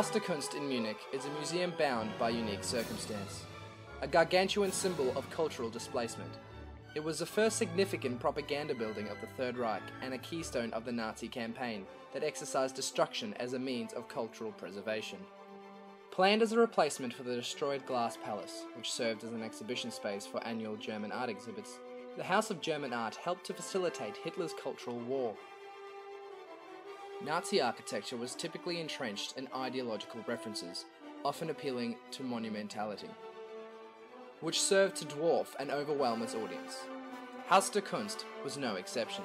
Haus der Kunst in Munich is a museum bound by unique circumstance, a gargantuan symbol of cultural displacement. It was the first significant propaganda building of the Third Reich and a keystone of the Nazi campaign that exercised destruction as a means of cultural preservation. Planned as a replacement for the destroyed Glass Palace, which served as an exhibition space for annual German art exhibits, the House of German Art helped to facilitate Hitler's cultural war. Nazi architecture was typically entrenched in ideological references, often appealing to monumentality, which served to dwarf and overwhelm its audience. Haus der Kunst was no exception.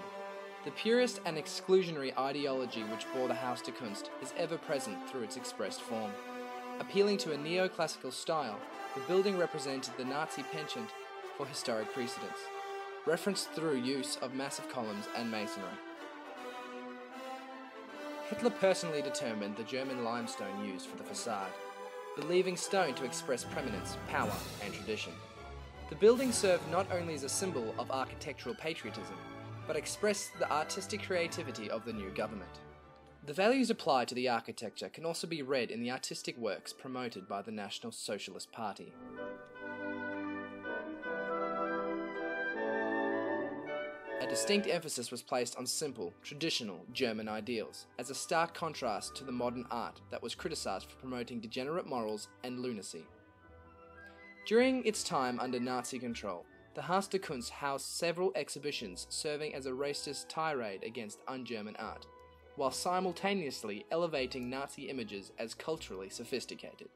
The purist and exclusionary ideology which bore the Haus der Kunst is ever present through its expressed form. Appealing to a neoclassical style, the building represented the Nazi penchant for historic precedents, referenced through use of massive columns and masonry. Hitler personally determined the German limestone used for the facade, believing stone to express preeminence, power, and tradition. The building served not only as a symbol of architectural patriotism, but expressed the artistic creativity of the new government. The values applied to the architecture can also be read in the artistic works promoted by the National Socialist Party. A distinct emphasis was placed on simple, traditional German ideals, as a stark contrast to the modern art that was criticized for promoting degenerate morals and lunacy. During its time under Nazi control, the Haus der Kunst housed several exhibitions serving as a racist tirade against un-German art, while simultaneously elevating Nazi images as culturally sophisticated.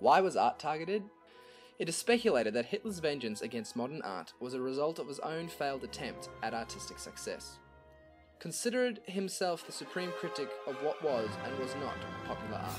Why was art targeted? It is speculated that Hitler's vengeance against modern art was a result of his own failed attempt at artistic success. Considered himself the supreme critic of what was and was not popular art.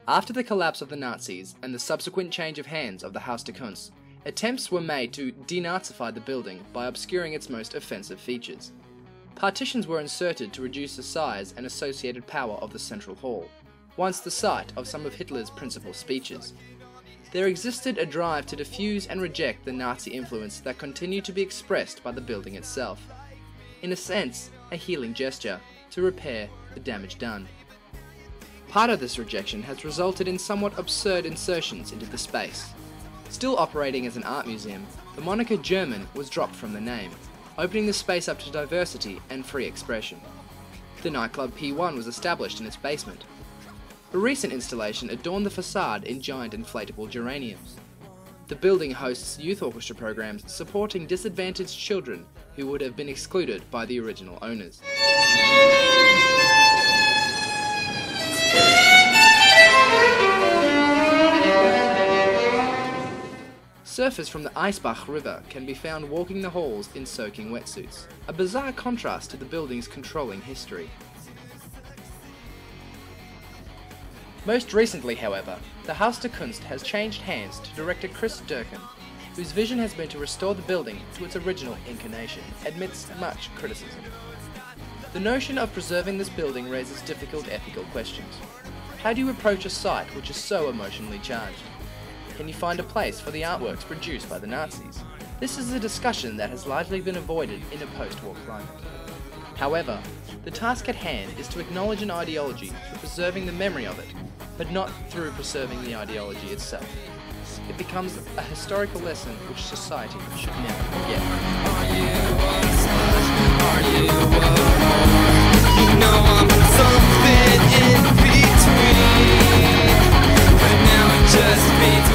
After the collapse of the Nazis and the subsequent change of hands of the Haus der Kunst, attempts were made to denazify the building by obscuring its most offensive features. Partitions were inserted to reduce the size and associated power of the central hall, once the site of some of Hitler's principal speeches. There existed a drive to diffuse and reject the Nazi influence that continued to be expressed by the building itself. In a sense, a healing gesture to repair the damage done. Part of this rejection has resulted in somewhat absurd insertions into the space. Still operating as an art museum, the moniker German was dropped from the name, opening the space up to diversity and free expression. The nightclub P1 was established in its basement. A recent installation adorned the facade in giant inflatable geraniums. The building hosts youth orchestra programs supporting disadvantaged children who would have been excluded by the original owners. Surfers from the Eisbach River can be found walking the halls in soaking wetsuits, a bizarre contrast to the building's controlling history. Most recently, however, the Haus der Kunst has changed hands to director Chris Durkin, whose vision has been to restore the building to its original incarnation, amidst much criticism. The notion of preserving this building raises difficult ethical questions. How do you approach a site which is so emotionally charged? Can you find a place for the artworks produced by the Nazis? This is a discussion that has largely been avoided in a post-war climate. However, the task at hand is to acknowledge an ideology through preserving the memory of it, but not through preserving the ideology itself. It becomes a historical lesson which society should never forget. You know I'm something in between, but now it just means